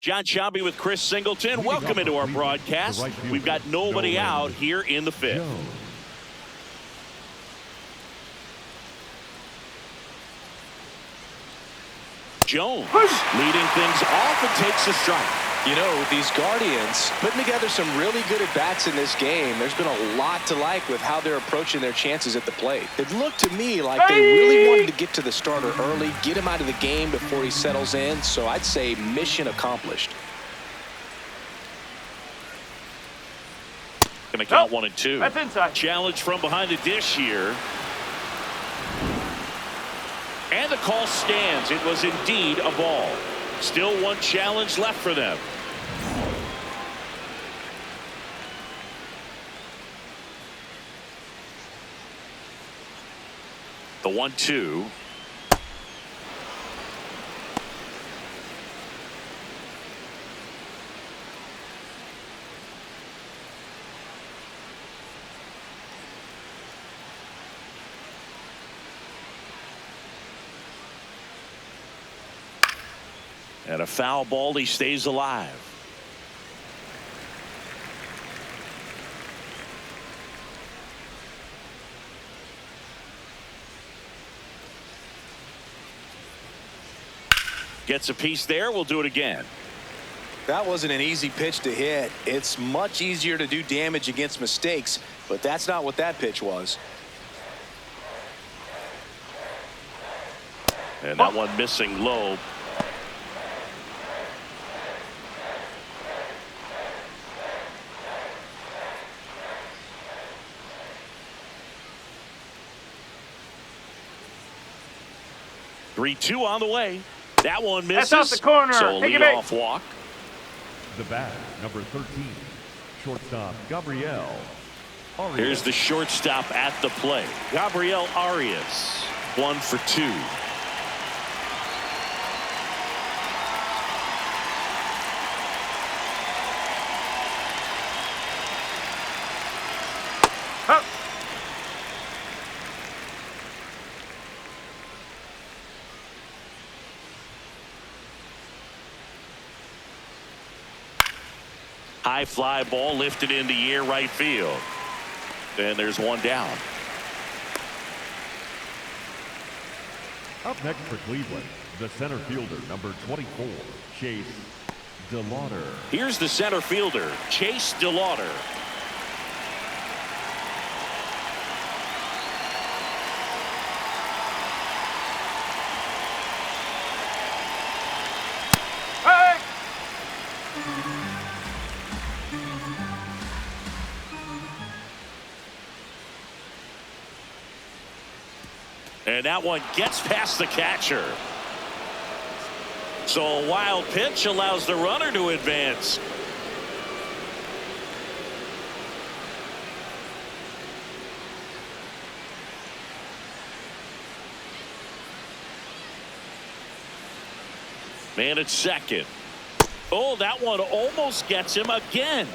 John Shelby with Chris Singleton. Welcome into our broadcast. We've got nobody out here in the fifth. Jones leading things off and takes a strike. You know, these Guardians putting together some really good at-bats in this game. There's been a lot to like with how they're approaching their chances at the plate. It looked to me like they really wanted to get to the starter early, get him out of the game before he settles in. So I'd say mission accomplished. Going to count 1 and 2. That's inside. Challenge from behind the dish here. And the call stands. It was indeed a ball. Still one challenge left for them. The 1-2. And a foul ball, he stays alive. Gets a piece there. We'll do it again. That wasn't an easy pitch to hit. It's much easier to do damage against mistakes, but that's not what that pitch was. And that one missing low. Three-two on the way. That one misses. That's off the corner. So Take it lead-off walk. The bat, number 13, shortstop Gabriel Arias. Here's the shortstop at the plate. Gabriel Arias, 1 for 2. High fly ball lifted in the air right field. And there's one down. Up next for Cleveland, the center fielder, number 24, Chase DeLauder. Here's the center fielder, Chase DeLauder. And that one gets past the catcher. So a wild pitch allows the runner to advance. Man at second. Oh, that one almost gets him again.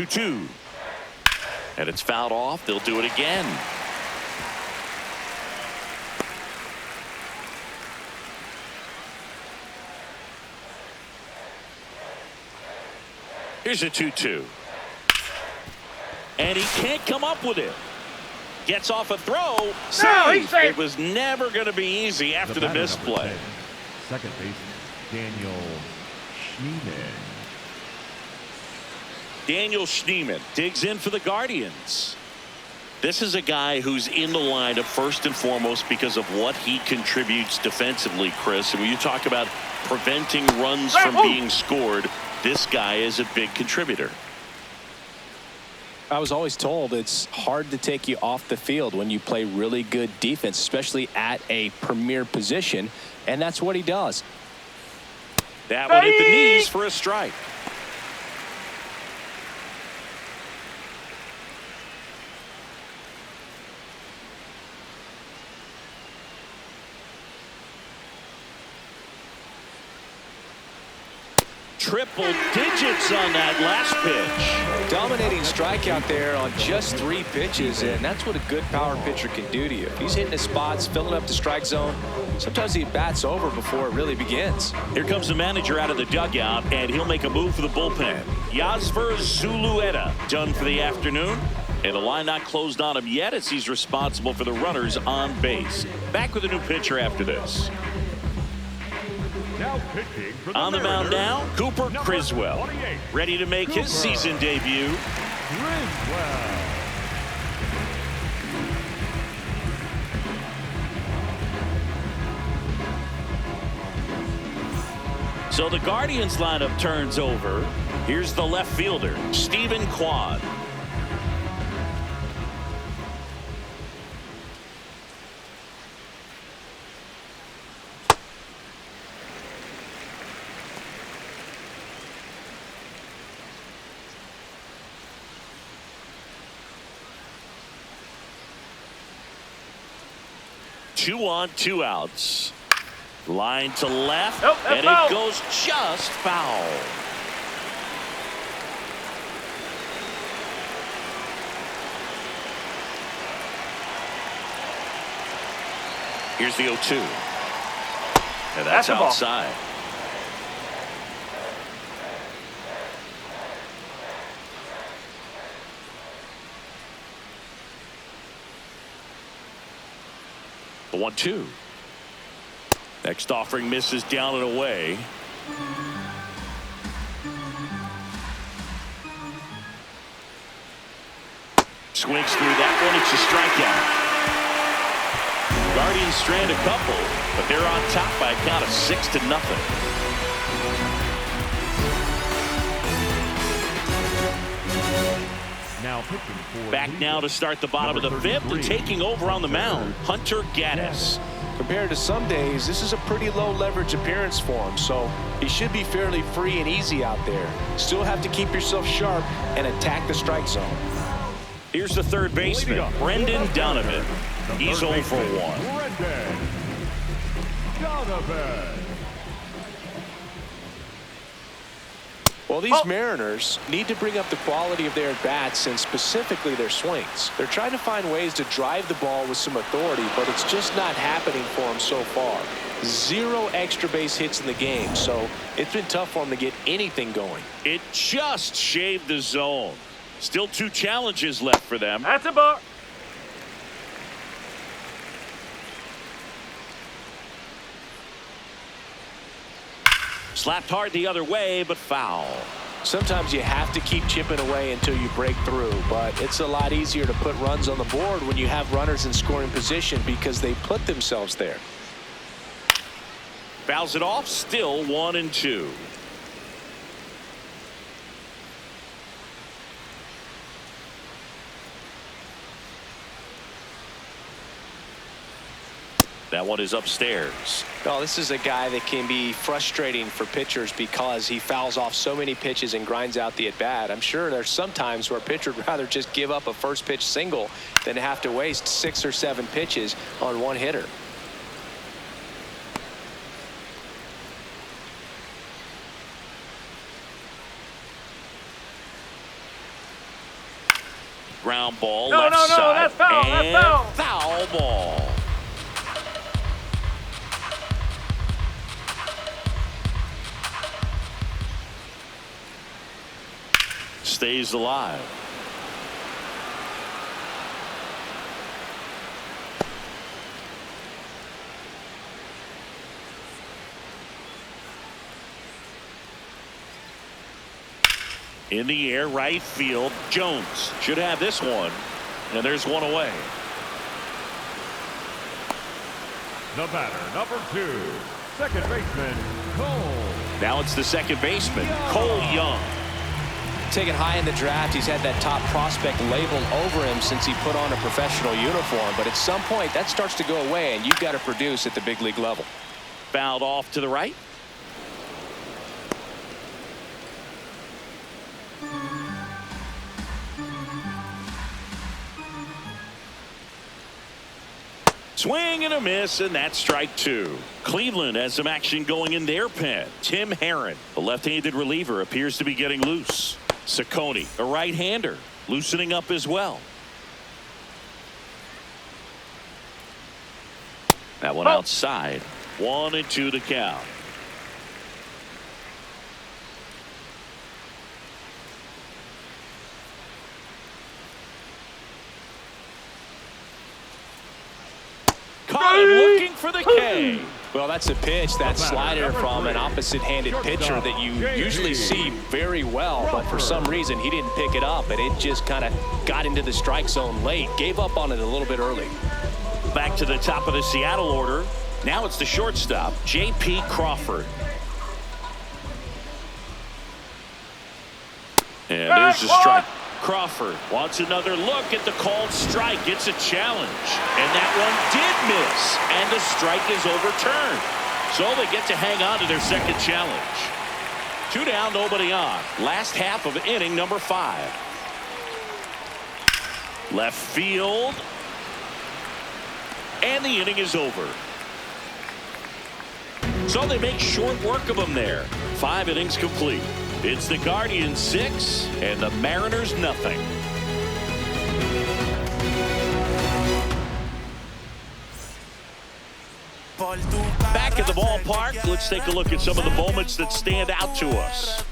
Two. And it's fouled off. They'll do it again. Here's a 2-2. And he can't come up with it. Gets off a throw. He's safe. It was never going to be easy after the misplay. Second baseman, Daniel Schneeman. Daniel Schneeman digs in for the Guardians. This is a guy who's in the lineup first and foremost because of what he contributes defensively, Chris. And when you talk about preventing runs from being scored, this guy is a big contributor. I was always told it's hard to take you off the field when you play really good defense, especially at a premier position, and that's what he does. That one hit the knees for a strike. triple digits on that last pitch. Dominating strikeout there on just 3 pitches, and that's what a good power pitcher can do to you. He's hitting his spots, filling up the strike zone. Sometimes he bats over before it really begins. Here comes the manager out of the dugout, and he'll make a move for the bullpen. Yasver Zulueta done for the afternoon. And the line not closed on him yet as he's responsible for the runners on base. Back with a new pitcher after this. Now pitching for the On the mound Mariners, now, Cooper number Criswell. 28, Ready to make his Cooper season debut. Criswell. So the Guardians lineup turns over. Here's the left fielder, Stephen Quad. Two on, 2 outs. Line to left, and it goes just foul. Here's the 0-2. And that's outside. The 1-2. Next offering misses down and away. Swings through that one. It's a strikeout. Guardians strand a couple, but they're on top by a count of 6-0. Now pitching for Back now to start the bottom of the 5th and taking over on the mound, Hunter Gaddis. Compared to some days, this is a pretty low leverage appearance for him, so he should be fairly free and easy out there. Still have to keep yourself sharp and attack the strike zone. Here's the third baseman, Brendan Donovan. He's 0 for 1. Brendan Donovan. Well, these Mariners need to bring up the quality of their at-bats and specifically their swings. They're trying to find ways to drive the ball with some authority, but it's just not happening for them so far. 0 extra base hits in the game, so it's been tough for them to get anything going. It just shaved the zone. Still 2 challenges left for them. That's a ball. Slapped hard the other way, but foul. Sometimes you have to keep chipping away until you break through, but it's a lot easier to put runs on the board when you have runners in scoring position because they put themselves there. Fouls it off, still 1-2. That one is upstairs. Well, this is a guy that can be frustrating for pitchers because he fouls off so many pitches and grinds out the at-bat. I'm sure there's some times where a pitcher would rather just give up a first pitch single than have to waste 6 or 7 pitches on one hitter. Ground ball, No, left no, no, side, that's foul, and that's foul. foul ball. Stays alive. In the air, right field. Jones should have this one. And there's one away. The batter, number 2, second baseman, Cole. Now it's the second baseman, Cole Young. Taken high in the draft, he's had that top prospect labeled over him since he put on a professional uniform. But at some point, that starts to go away, and you've got to produce at the big league level. Fouled off to the right. Swing and a miss, and that's strike two. Cleveland has some action going in their pen. Tim Herron, the left-handed reliever, appears to be getting loose. Ciccone, a right-hander, loosening up as well. That one outside. 1-2 to count. Caught him looking for the K. Well, that's a pitch, that slider from an opposite-handed pitcher that you usually see very well, but for some reason he didn't pick it up, and it just kind of got into the strike zone late. Gave up on it a little bit early. Back to the top of the Seattle order. Now it's the shortstop, J.P. Crawford. And there's the strike. Crawford wants another look at the called strike. It's a challenge. And that one did miss. And the strike is overturned. So they get to hang on to their second challenge. 2 down, nobody on. Last half of inning number 5. Left field. And the inning is over. So they make short work of him there. 5 innings complete. It's the Guardians 6 and the Mariners nothing. Back at the ballpark, let's take a look at some of the moments that stand out to us.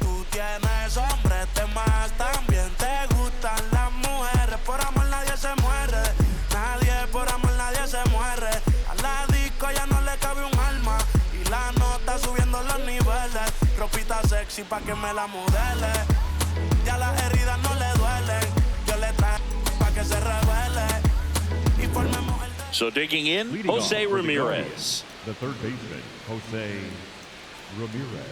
Pa que me la modele, ya las heridas no le duelen, yo le traigo pa que se revele y formemos el. So digging in, Jose Ramirez. The third baseman, Jose Ramirez.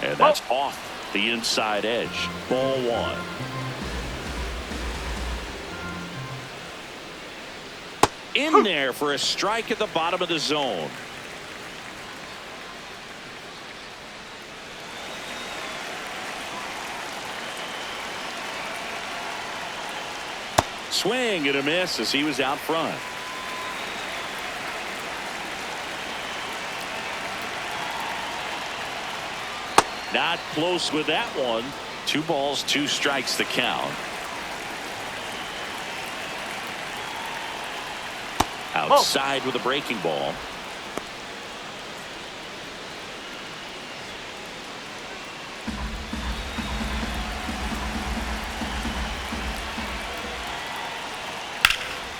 And that's off the inside edge. Ball 1. In there for a strike at the bottom of the zone. Swing and a miss as he was out front. Not close with that one. 2 balls, 2 strikes to count. Outside with a breaking ball.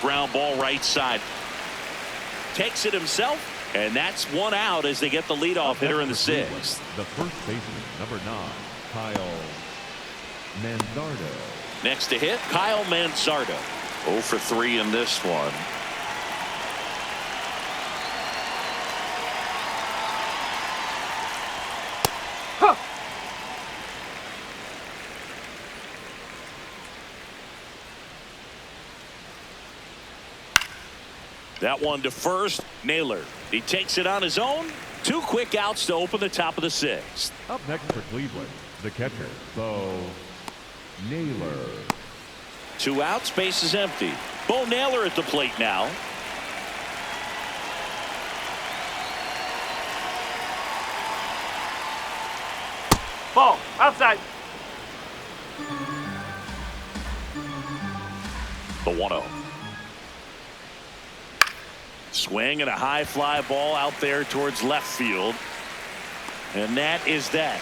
Ground ball right side. Takes it himself. And that's 1 out as they get the leadoff hitter in the 6th. The first baseman, number 9, Kyle Manzardo. Next to hit, Kyle Manzardo. 0 for 3 in this one. That one to first. Naylor. He takes it on his own. 2 quick outs to open the top of the 6th. Up next for Cleveland, the catcher, Bo Naylor. 2 outs, base is empty. Bo Naylor at the plate now. Ball outside. The 1-0. Swing and a high fly ball out there towards left field. And that is that.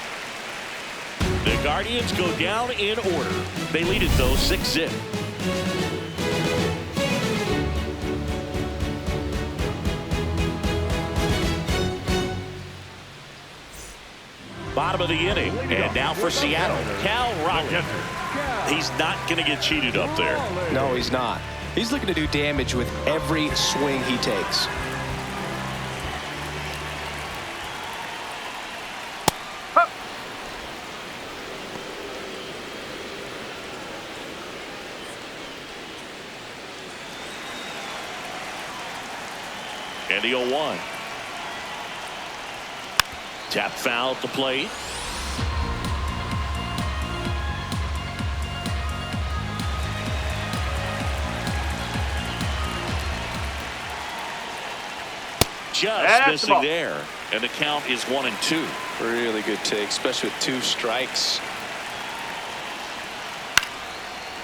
The Guardians go down in order. They lead it though 6-0. Bottom of the inning. And now for Seattle, Cal Raleigh. He's not going to get cheated up there. No, he's not. He's looking to do damage with every swing he takes. And the 0-1. Tap foul at the plate. Just missing there. And the count is 1-2. Really good take, especially with 2 strikes.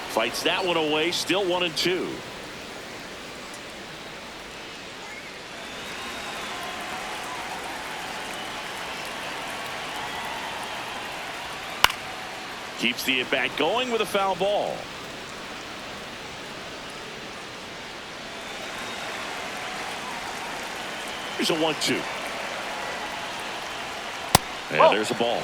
Fights that one away. Still 1-2. Keeps the at-bat going with a foul ball. Here's a 1-2. And there's a ball.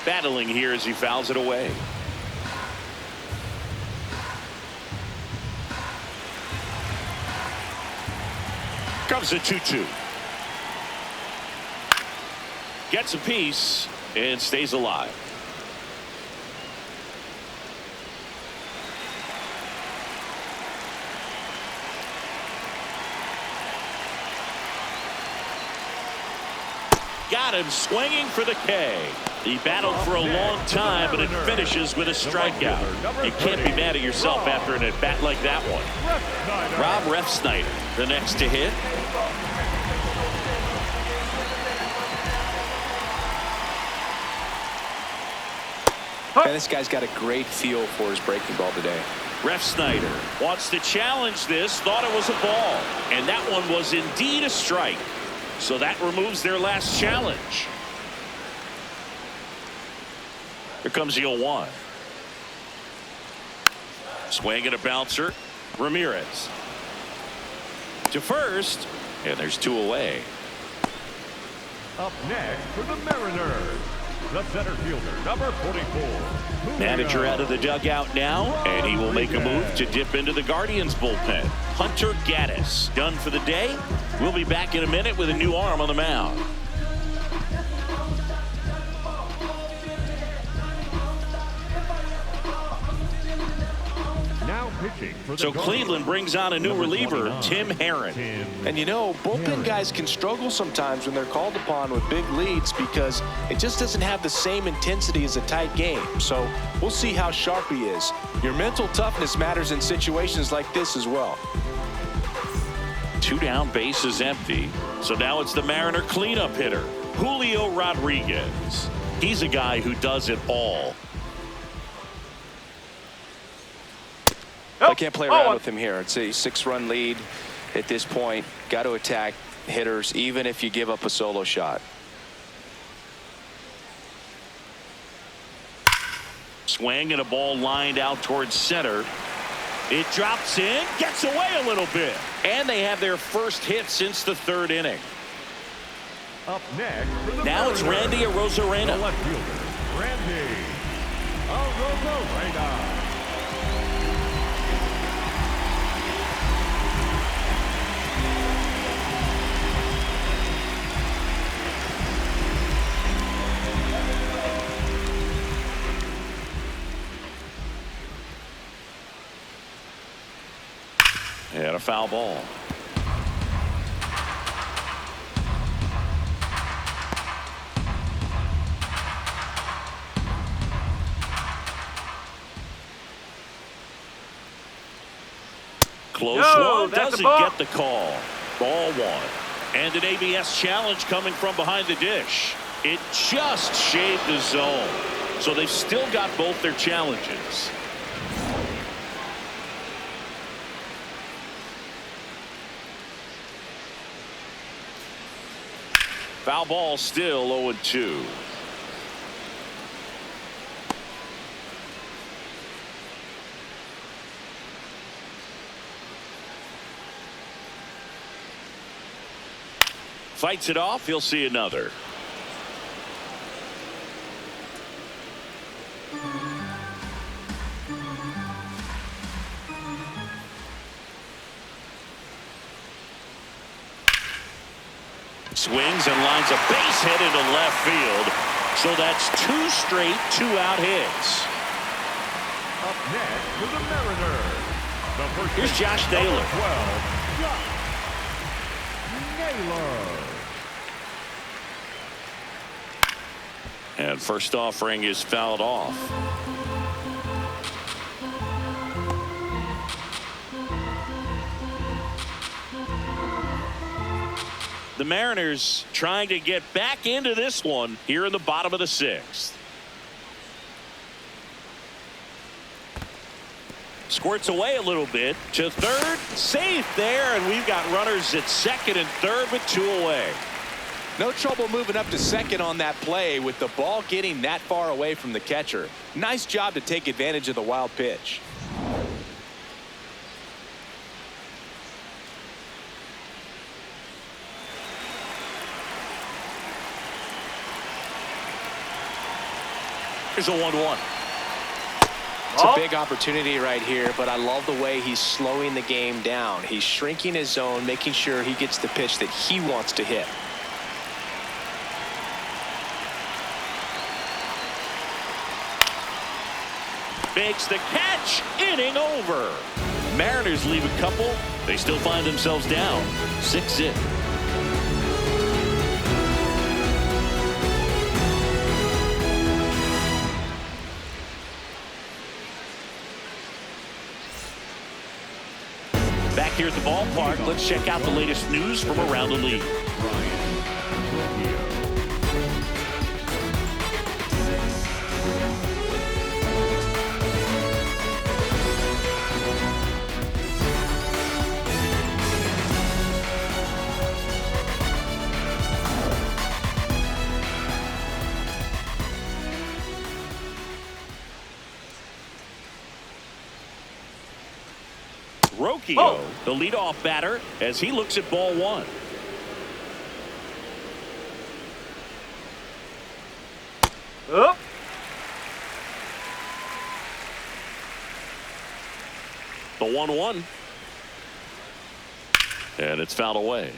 Battling here as he fouls it away. Comes a 2-2. Gets a piece and stays alive. Got him swinging for the K. He battled for a long time, but it finishes with a strikeout. You can't be mad at yourself after an at-bat like that one. Rob Refsnyder, the next to hit. And this guy's got a great feel for his breaking ball today. Refsnyder wants to challenge this, thought it was a ball, and that one was indeed a strike. So that removes their last challenge. Here comes the 0-1. Swing and a bouncer. Ramirez to first, and there's 2 away. Up next for the Mariners, the center fielder, number 44. Manager out of the dugout now, and he will make a move to dip into the Guardians bullpen. Hunter Gaddis done for the day. We'll be back in a minute with a new arm on the mound. Now pitching for the So Cleveland brings on a new reliever, Tim Herron. And you know, bullpen guys can struggle sometimes when they're called upon with big leads because it just doesn't have the same intensity as a tight game. So we'll see how sharp he is. Your mental toughness matters in situations like this as well. 2 down, base is empty. So now it's the Mariner cleanup hitter, Julio Rodriguez. He's a guy who does it all. I can't play around with him here. It's a 6-run lead at this point. Got to attack hitters even if you give up a solo shot. Swing and a ball lined out towards center. It drops in, gets away a little bit, and they have their first hit since the 3rd inning. Up next for the Now it's Mariners, Randy Arozarena. the left fielder, Randy Arozarena. And a foul ball. Close one, doesn't get the call. Ball 1. And an ABS challenge coming from behind the dish. It just shaved the zone. So they've still got both their challenges. Foul ball, still 0-2. Fights it off. He'll see another. Swings and lines a base hit into left field. So that's 2 straight 2-out hits. Up next for the Mariners. Here's Josh Naylor. 12, Josh Naylor. And first offering is fouled off. The Mariners trying to get back into this one here in the bottom of the 6th. Squirts away a little bit to third. Safe there, and we've got runners at second and third with 2 away. No trouble moving up to second on that play with the ball getting that far away from the catcher. Nice job to take advantage of the wild pitch. Here's a 1-1. It's a big opportunity right here, but I love the way he's slowing the game down. He's shrinking his zone, making sure he gets the pitch that he wants to hit. Makes the catch. Inning over. Mariners leave a couple. They still find themselves down 6-0. Back here at the ballpark, let's check out the latest news from around the league. Rocchio, the leadoff batter, as he looks at ball 1. Up. The 1-1. And it's fouled away.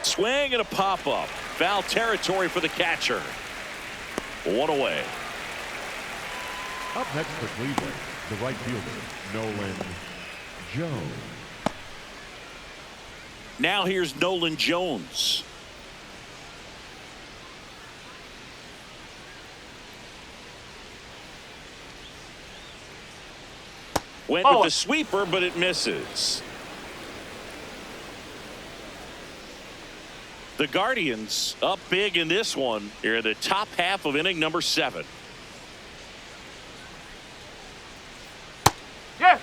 Swing and a pop-up. Foul territory for the catcher. 1 away. Up next for Cleveland, the right fielder, Nolan Jones. Now here's Nolan Jones. Went with the sweeper, but it misses. The Guardians up big in this one here in the top half of inning number 7. Yes.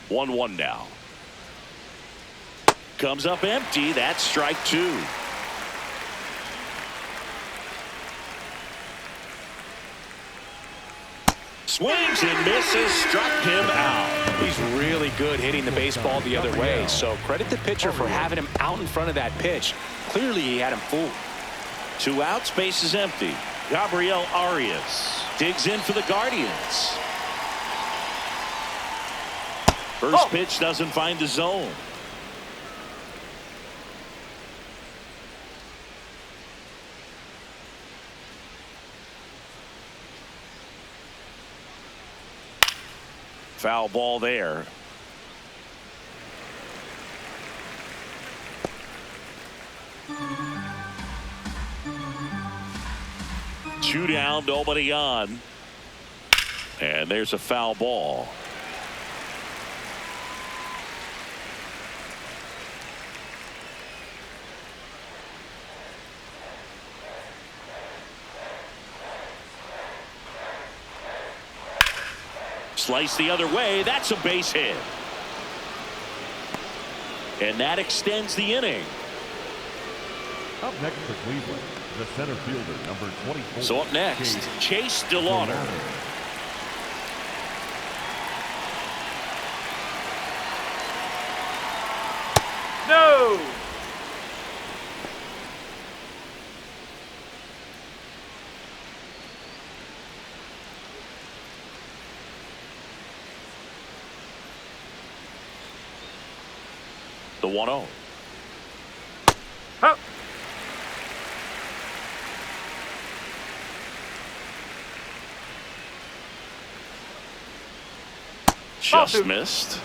One now. Comes up empty. That's strike 2. Swings and misses. Struck him out. He's really good hitting the baseball the other way, so credit the pitcher for having him out in front of that pitch. Clearly he had him fooled. 2 outs, base is empty. Gabriel Arias digs in for the Guardians. First pitch doesn't find the zone. Foul ball there. Two down, nobody on. And there's a foul ball. Slice the other way. That's a base hit. And that extends the inning. Up next for Cleveland, the center fielder, number 24. So up next, Chase DeLauder. The 1-0. Up. Just missed.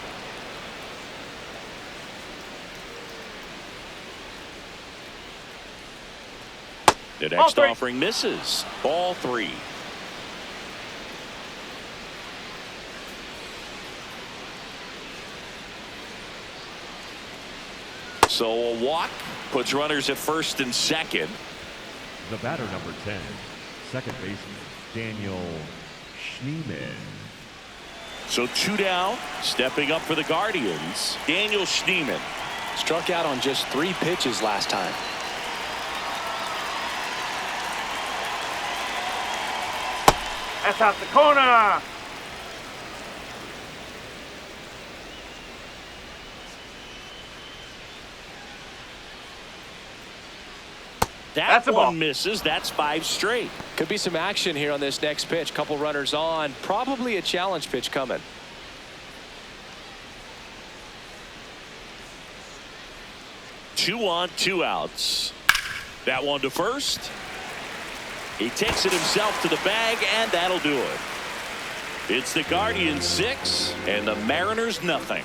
The next offering misses. Ball 3. So a walk puts runners at first and second. The batter, number 10, second baseman, Daniel Schneemann. So 2 down. Stepping up for the Guardians, Daniel Schneemann. Struck out on just 3 pitches last time. That's out the corner. That's a ball. one misses. That's 5 straight. Could be some action here on this next pitch. Couple runners on. Probably a challenge pitch coming. Two on, 2 outs. That one to first. He takes it himself to the bag, and that'll do it. It's the Guardians 6 and the Mariners nothing.